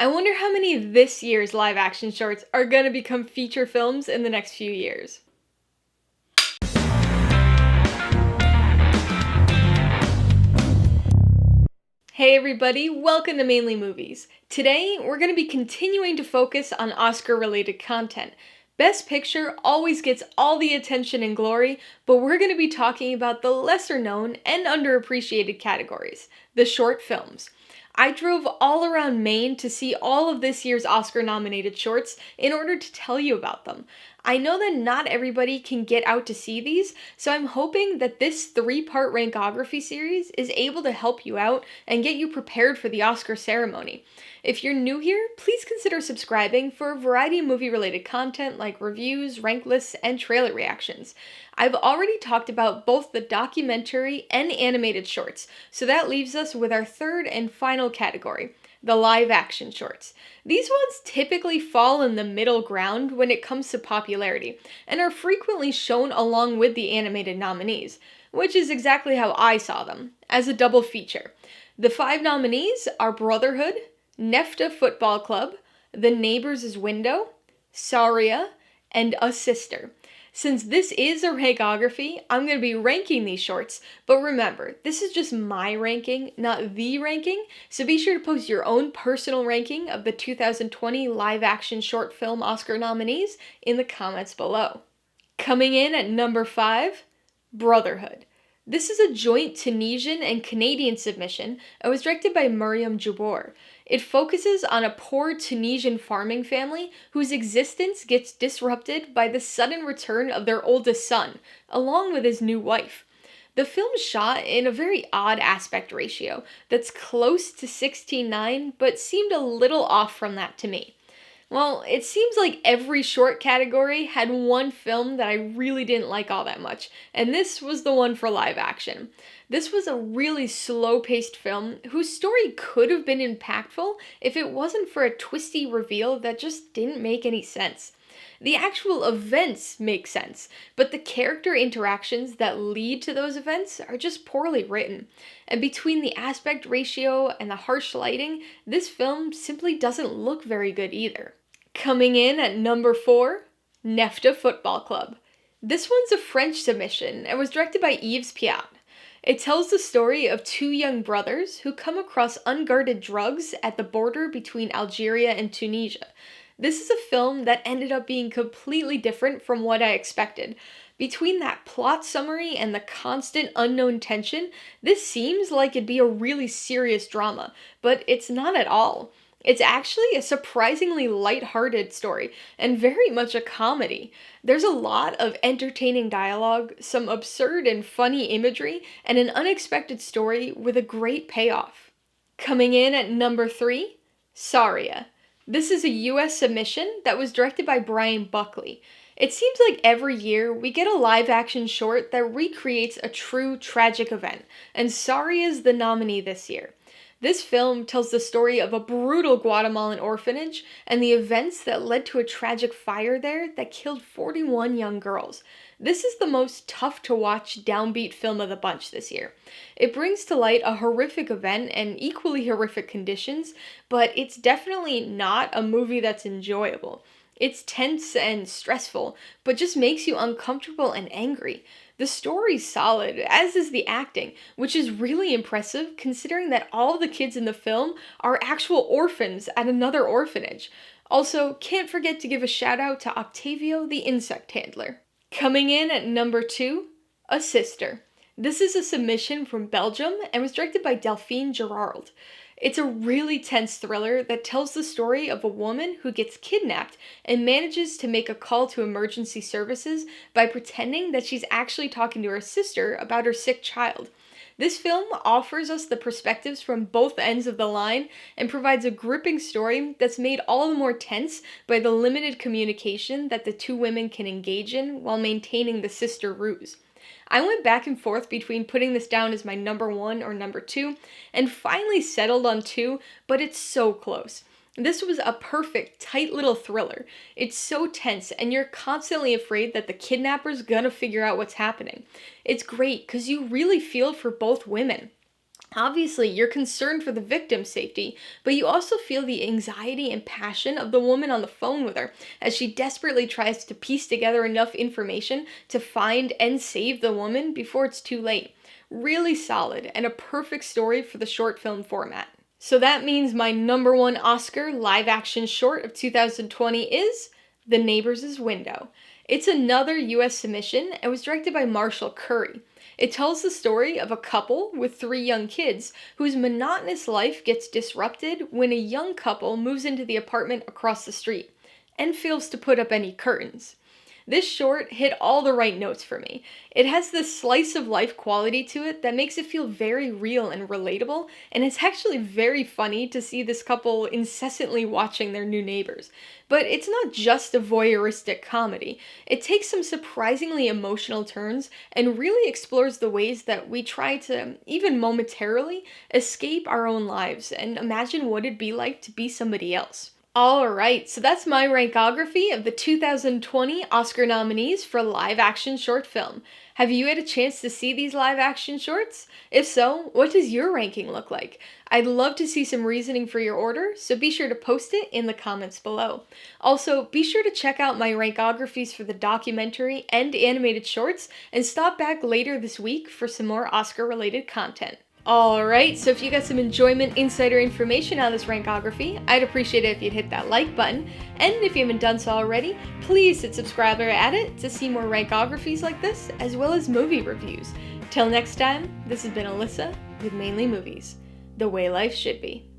I wonder how many of this year's live action shorts are gonna become feature films in the next few years. Hey everybody, welcome to Mainely Movies. Today, we're going to be continuing to focus on Oscar-related content. Best Picture always gets all the attention and glory, but we're going to be talking about the lesser-known and underappreciated categories, the short films. I drove all around Maine to see all of this year's Oscar-nominated shorts in order to tell you about them. I know that not everybody can get out to see these, so I'm hoping that this 3-part Rankography series is able to help you out and get you prepared for the Oscar ceremony. If you're new here, please consider subscribing for a variety of movie-related content like reviews, rank lists, and trailer reactions. I've already talked about both the documentary and animated shorts, so that leaves us with our third and final category, the live-action shorts. These ones typically fall in the middle ground when it comes to popularity, and are frequently shown along with the animated nominees, which is exactly how I saw them, as a double feature. The 5 nominees are Brotherhood, Nefta Football Club, The Neighbors' Window, Saria, and A Sister. Since this is a Rankography, I'm going to be ranking these shorts, but remember, this is just my ranking, not the ranking, so be sure to post your own personal ranking of the 2020 live-action short film Oscar nominees in the comments below. Coming in at number 5, Brotherhood. This is a joint Tunisian and Canadian submission and was directed by Mariam Jabour. It focuses on a poor Tunisian farming family whose existence gets disrupted by the sudden return of their oldest son, along with his new wife. The film is shot in a very odd aspect ratio that's close to 16:9, but seemed a little off from that to me. Well, it seems like every short category had one film that I really didn't like all that much, and this was the one for live action. This was a really slow-paced film whose story could have been impactful if it wasn't for a twisty reveal that just didn't make any sense. The actual events make sense, but the character interactions that lead to those events are just poorly written. And between the aspect ratio and the harsh lighting, this film simply doesn't look very good either. Coming in at number 4, Nefta Football Club. This one's a French submission and was directed by Yves Piat. It tells the story of 2 young brothers who come across unguarded drugs at the border between Algeria and Tunisia. This is a film that ended up being completely different from what I expected. Between that plot summary and the constant unknown tension, this seems like it'd be a really serious drama, but it's not at all. It's actually a surprisingly light-hearted story, and very much a comedy. There's a lot of entertaining dialogue, some absurd and funny imagery, and an unexpected story with a great payoff. Coming in at number 3, Saria. This is a US submission that was directed by Brian Buckley. It seems like every year we get a live-action short that recreates a true tragic event, and Saria is the nominee this year. This film tells the story of a brutal Guatemalan orphanage and the events that led to a tragic fire there that killed 41 young girls. This is the most tough-to-watch downbeat film of the bunch this year. It brings to light a horrific event and equally horrific conditions, but it's definitely not a movie that's enjoyable. It's tense and stressful, but just makes you uncomfortable and angry. The story's solid, as is the acting, which is really impressive considering that all the kids in the film are actual orphans at another orphanage. Also, can't forget to give a shout out to Octavio the insect handler. Coming in at number 2, A Sister. This is a submission from Belgium and was directed by Delphine Gerard. It's a really tense thriller that tells the story of a woman who gets kidnapped and manages to make a call to emergency services by pretending that she's actually talking to her sister about her sick child. This film offers us the perspectives from both ends of the line and provides a gripping story that's made all the more tense by the limited communication that the 2 women can engage in while maintaining the sister ruse. I went back and forth between putting this down as my number 1 or number 2, and finally settled on 2, but it's so close. This was a perfect, tight little thriller. It's so tense, and you're constantly afraid that the kidnapper's gonna figure out what's happening. It's great, because you really feel for both women. Obviously, you're concerned for the victim's safety, but you also feel the anxiety and passion of the woman on the phone with her as she desperately tries to piece together enough information to find and save the woman before it's too late. Really solid and a perfect story for the short film format. So that means my number one Oscar live action short of 2020 is The Neighbors' Window. It's another US submission and was directed by Marshall Curry. It tells the story of a couple with 3 young kids whose monotonous life gets disrupted when a young couple moves into the apartment across the street and fails to put up any curtains. This short hit all the right notes for me. It has this slice of life quality to it that makes it feel very real and relatable, and it's actually very funny to see this couple incessantly watching their new neighbors. But it's not just a voyeuristic comedy. It takes some surprisingly emotional turns and really explores the ways that we try to, even momentarily, escape our own lives and imagine what it'd be like to be somebody else. Alright, so that's my rankography of the 2020 Oscar nominees for live action short film. Have you had a chance to see these live action shorts? If so, what does your ranking look like? I'd love to see some reasoning for your order, so be sure to post it in the comments below. Also, be sure to check out my rankographies for the documentary and animated shorts, and stop back later this week for some more Oscar-related content. Alright, so if you got some enjoyment, insider information out of this rankography, I'd appreciate it if you'd hit that like button, and if you haven't done so already, please hit subscribe or add it to see more rankographies like this, as well as movie reviews. Till next time, this has been Alyssa with Mainly Movies, the way life should be.